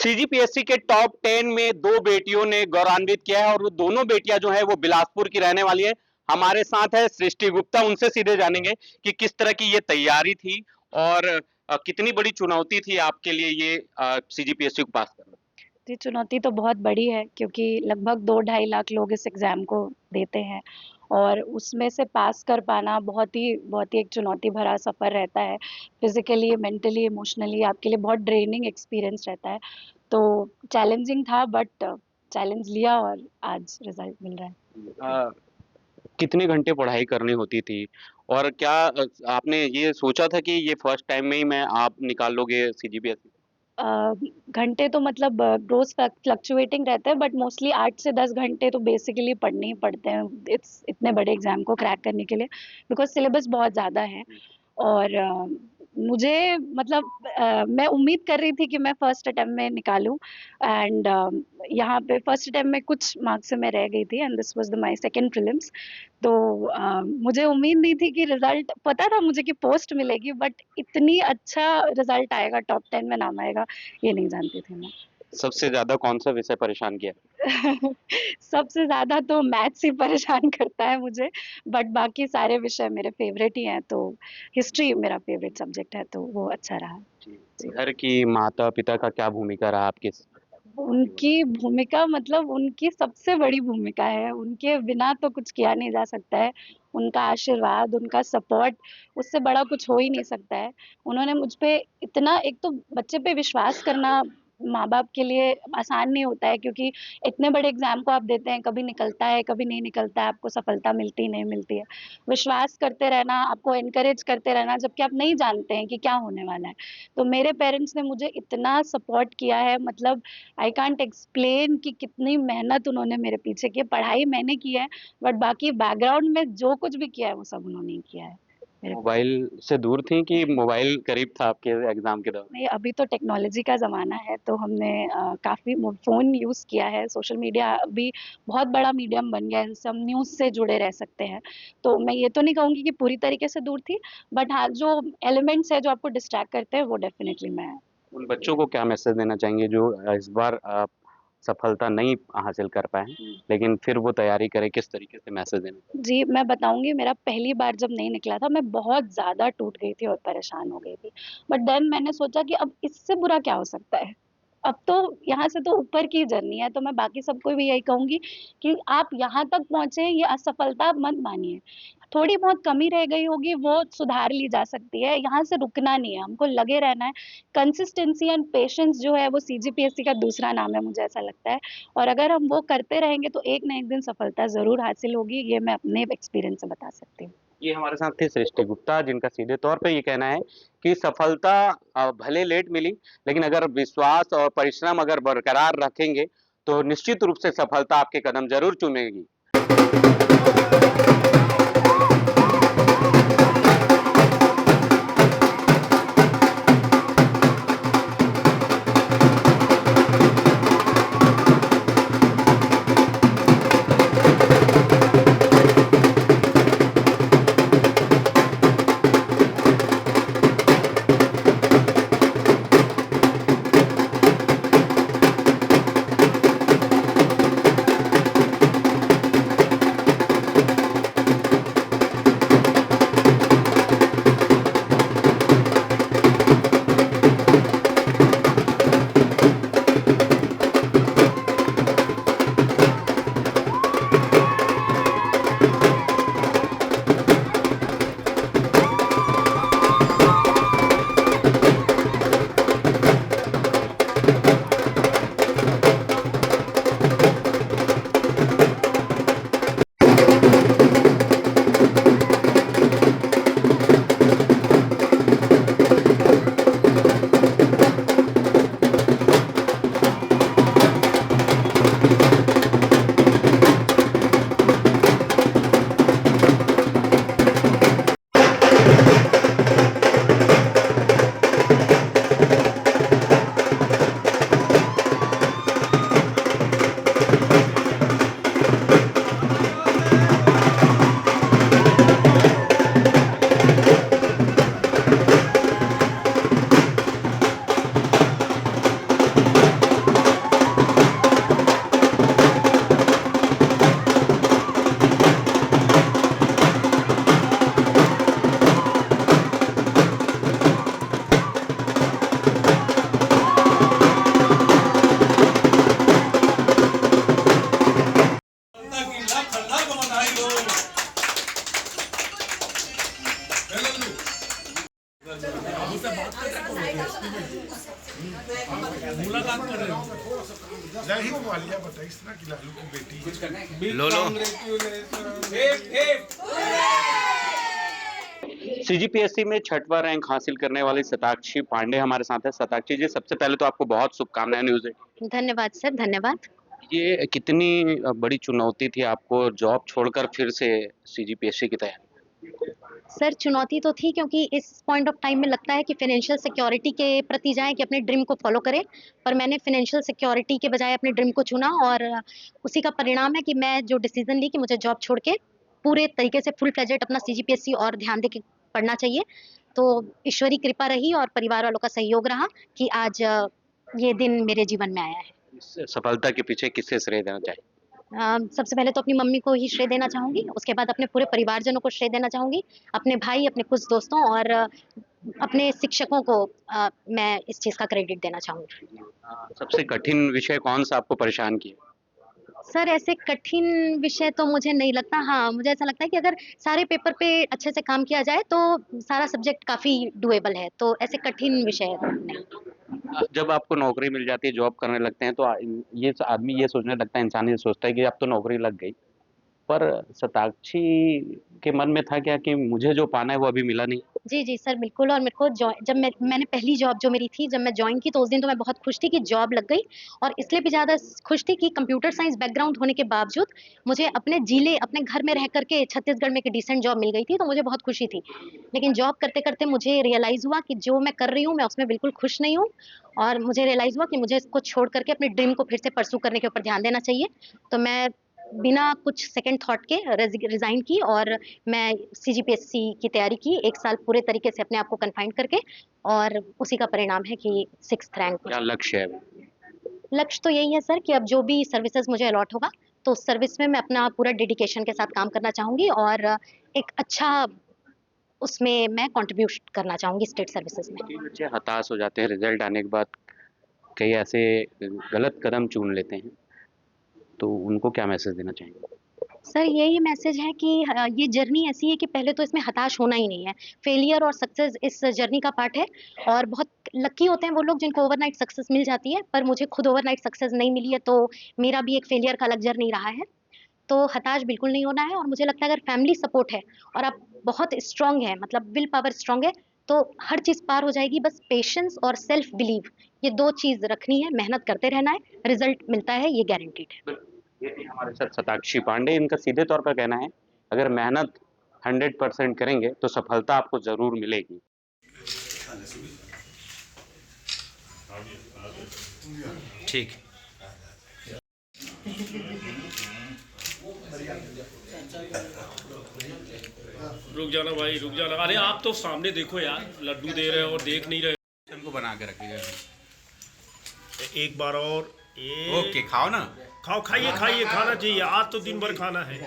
CGPSC के top 10 में 2 बेटियों ने गौरवान्वित किया है और वो दोनों बेटियां जो है वो बिलासपुर की रहने वाली है। हमारे साथ है सृष्टि गुप्ता, उनसे सीधे जानेंगे कि किस तरह की ये तैयारी थी और कितनी बड़ी चुनौती थी आपके लिए ये सीजीपीएससी को पास करना। जी, चुनौती तो बहुत बड़ी है क्योंकि लगभग 2 ढाई लाख लोग इस एग्ज़ाम को देते हैं और उसमें से पास कर पाना बहुत ही एक चुनौती भरा सफ़र रहता है। फ़िज़िकली, मेंटली, इमोशनली आपके लिए बहुत ड्रेनिंग एक्सपीरियंस रहता है। तो चैलेंजिंग था बट चैलेंज लिया और आज रिज़ल्ट मिल रहा है। अ, कितने घंटे पढ़ाई करनी होती थी और क्या आपने ये सोचा था कि ये फर्स्ट टाइम में ही मैं आप निकाल लोगे सीजीपीएससी? अ, घंटे तो मतलब रोज़ फ्लक्चुएटिंग रहता है बट मोस्टली 8 से 10 घंटे तो बेसिकली पढ़ने ही पड़ते हैं इट्स इतने बड़े एग्ज़ाम को क्रैक करने के लिए बिकॉज़ सिलेबस बहुत ज़्यादा है। और मुझे मतलब मैं उम्मीद कर रही थी कि मैं फर्स्ट अटेम्प्ट में निकालूँ एंड यहाँ पे फर्स्ट अटेम्प्ट में कुछ मार्क्स से मैं रह गई थी and this was the my second prelims. तो मुझे उम्मीद नहीं थी कि रिज़ल्ट पता था मुझे कि पोस्ट मिलेगी बट इतनी अच्छा रिज़ल्ट आएगा, टॉप 10 में नाम आएगा, ये नहीं जानती थी मैं। सबसे ज़्यादा कौन-सा विषय परेशान किया? सबसे ज़्यादा तो मैथ्स ही परेशान करता है मुझे, बट बाकी सारे विषय मेरे फ़ेवरेट ही हैं, तो हिस्ट्री मेरा फ़ेवरेट सब्जेक्ट है, तो वो अच्छा रहा। जी। जी। घर की माता-पिता का क्या भूमिका रहा आपके जीवन में? उनकी भूमिका मतलब उनकी सबसे बड़ी भूमिका है, उनके बिना तो कुछ किया नहीं जा सकता है। उनका आशीर्वाद, उनका सपोर्ट, उससे बड़ा कुछ हो ही नहीं सकता है। उन्होंने मुझ पे इतना एक तो बच्चे पे विश्वास करना माँ-बाप के लिए आसान नहीं होता है क्योंकि इतने बड़े एग्ज़ाम को आप देते हैं, कभी निकलता है, कभी नहीं निकलता है, आपको सफलता मिलती, नहीं मिलती है। विश्वास करते रहना, आपको एनकरेज करते रहना जबकि आप नहीं जानते हैं कि क्या होने वाला है। तो मेरे पेरेंट्स ने मुझे इतना सपोर्ट किया है मतलब आई कांट एक्सप्लेन कि कितनी मेहनत उन्होंने मेरे पीछे की है। पढ़ाई मैंने की है, बट बाकी बैकग्राउंड में जो कुछ भी किया है, वो सब उन्होंने ही किया है मेरे मोबाइल से दूर थी कि मोबाइल करीब था आपके एग्ज़ाम के दौरान? नहीं, अभी तो टेक्नोलॉजी का ज़माना है, तो हमने काफ़ी मो फ़ोन यूज़ किया है, सोशल मीडिया अभी बहुत बड़ा मीडियम बन गया है, जिससे हम न्यूज़ से जुड़े रह सकते हैं। तो मैं ये तो नहीं कहूँगी कि पूरी तरीके से दूर थी, बट हाँ, जो एलिमेंट्स हैं, जो आपको डिस्ट्रैक्ट करते हैं, वो डेफ़िनिटली मैं उन बच्चों को क्या मैसेज देना चाहेंगे जो इस बार सफलता नहीं हासिल कर पाए हैं, लेकिन फिर वो तैयारी करें, किस तरीके से मैसेज देना चाहेंगे? जी, मैं बताऊँगी मेरा पहली बार जब नहीं निकला था, मैं बहुत ज़्यादा टूट गई थी और परेशान हो गई थी। बट देन मैंने सोचा कि अब इससे बुरा क्या हो सकता है? अब तो यहाँ से तो ऊपर की जर्नी है, तो मैं बाकी सबको भी यही कहूँगी कि आप यहाँ तक पहुँचे, ये असफलता आप मत मानिए। थोड़ी बहुत कमी रह गई होगी, वो सुधार ली जा सकती है, यहाँ से रुकना नहीं है, हमको लगे रहना है। कंसिस्टेंसी एंड पेशेंस जो है, वो सीजीपीएससी का दूसरा नाम है, मुझे ऐसा लगता है। और अगर हम वो करते रहेंगे तो एक ना एक दिन सफलता ज़रूर हासिल होगी, ये मैं अपने एक्सपीरियंस से बता सकती हूँ। ये हमारे साथ थे सृष्टि गुप्ता, जिनका सीधे तौर पे ये कहना है कि सफलता भले लेट मिली, लेकिन अगर विश्वास और परिश्रम अगर बरकरार रखेंगे, तो निश्चित रूप से सफलता आपके कदम ज़रूर चूमेगी। मुलाकात कर रहे हो? नहीं वो वालिया बताई इस तरह की लालू की बेटी लो लो। सीजीपीएससी में 6वां रैंक हासिल करने वाली शताक्षी पांडे हमारे साथ है। शताक्षी जी, सबसे पहले तो आपको बहुत शुभकामनाएं न्यूज़ 18। धन्यवाद सर, धन्यवाद। ये कितनी बड़ी चुनौती थी आपको जॉब छोड़कर फिर से सीजीपीएससी की तैयारी? सर चुनौती तो थी, क्योंकि इस पॉइंट ऑफ टाइम में लगता है कि फाइनेंशियल सिक्योरिटी के प्रति जाएँ कि अपने ड्रीम को फॉलो करें, पर मैंने फाइनेंशियल सिक्योरिटी के बजाय अपने ड्रीम को चुना और उसी का परिणाम है कि मैं जो डिसीज़न ली कि मुझे जॉब छोड़ के पूरे तरीके से फुल फ्लेजेड अपना सीजीपीएससी और ध्यान देके पढ़ना चाहिए। तो ईश्वरी कृपा रही और परिवार वालों का सहयोग रहा कि आज ये दिन मेरे जीवन में आया है। इस सफलता के पीछे किससे श्रेय देना चाहिए? सबसे पहले तो अपनी मम्मी को ही श्रेय देना चाहूँगी, उसके बाद अपने पूरे परिवारजनों को श्रेय देना चाहूँगी, अपने भाई, अपने कुछ दोस्तों और अपने शिक्षकों को मैं इस चीज़ का क्रेडिट देना चाहूँगी। सबसे कठिन विषय कौन सा आपको परेशान किया? सर ऐसे कठिन विषय तो मुझे नहीं लगता। हाँ, मुझे ऐसा लगता है कि अगर सारे पेपर पे अच्छे से काम किया जाए तो सारा सब्जेक्ट काफ़ी डूएबल है, तो ऐसे कठिन विषय नहीं। जब आपको नौकरी मिल जाती है, जॉब करने लगते हैं तो ये आदमी ये सोचने लगता है, इंसान ये सोचता है कि अब तो नौकरी लग गई। पर शताक्षी के मन में था क्या कि मुझे जो पाना है वो अभी मिला नहीं? जी, जी सर, बिल्कुल। और मेरे को जब मैंने पहली जॉब जो मेरी थी, जब मैं जॉइन की तो उस दिन तो मैं बहुत खुश थी कि जॉब लग गई, और इसलिए भी ज़्यादा खुश थी कि कंप्यूटर साइंस बैकग्राउंड होने के बावजूद मुझे अपने ज़िले, अपने घर में रह कर के छत्तीसगढ़ में एक डिसेंट जॉब मिल गई थी, तो मुझे बहुत खुशी थी। लेकिन जॉब करते-करते मुझे रियलाइज़ हुआ कि जो मैं कर रही हूँ, मैं उसमें बिल्कुल खुश नहीं हूँ, और मुझे रियलाइज़ हुआ कि मुझे इसको छोड़ कर के अपने ड्रीम को फिर से परस्यू करने के ऊपर ध्यान देना चाहिए। तो मैं बिना कुछ सेकंड थॉट के रिज़ाइन की और मैं सीजीपीएससी की तैयारी की 1 साल पूरे तरीके से अपने आप को कन्फाइन करके, और उसी का परिणाम है कि 6th रैंक। क्या लक्ष्य है अभी? लक्ष्य तो यही है सर कि अब जो भी सर्विसेज़ मुझे अलॉट होगा, तो उस सर्विस में मैं अपना पूरा डेडिकेशन के साथ काम करना चाहूँगी और एक अच्छा उसमें मैं कंट्रीब्यूट करना चाहूँगी स्टेट सर्विसेज़ में। कई बच्चे हताश हो जाते हैं रिजल्ट आने के बाद, कई ऐसे गलत कदम चुन लेते हैं, तो उनको क्या मैसेज देना चाहेंगे? सर यही मैसेज है कि ये जर्नी ऐसी है कि पहले तो इसमें हताश होना ही नहीं है। फेलियर और सक्सेस इस जर्नी का पार्ट है, और बहुत लकी होते हैं वो लोग जिनको ओवरनाइट सक्सेस मिल जाती है, पर मुझे खुद ओवरनाइट सक्सेस नहीं मिली है, तो मेरा भी एक फेलियर का अलग जर्नी रहा है। तो हताश बिल्कुल नहीं होना है, और मुझे लगता है अगर फैमिली सपोर्ट है और आप बहुत स्ट्रॉन्ग हैं, मतलब विल पावर स्ट्रॉन्ग है, तो हर चीज़ पार हो जाएगी। बस पेशेंस और सेल्फ बिलीव, ये 2 चीज़ रखनी है, मेहनत करते रहना है, रिज़ल्ट मिलता है, ये गारंटीड है। ये थी हमारे साथ शताक्षी पांडे। इनका सीधे तौर पर कहना है, अगर मेहनत 100% करेंगे तो सफलता आपको ज़रूर मिलेगी। ठीक। रुक जाना भाई, रुक जाना। अरे आप तो सामने देखो यार, लड्डू दे रहे हो और देख नहीं रहे। इनको बना के रखिएगा। एक बार और ओके, खाओ ना। खाओ, खाइए खाइए, खाना चाहिए, आज तो दिन भर खाना है।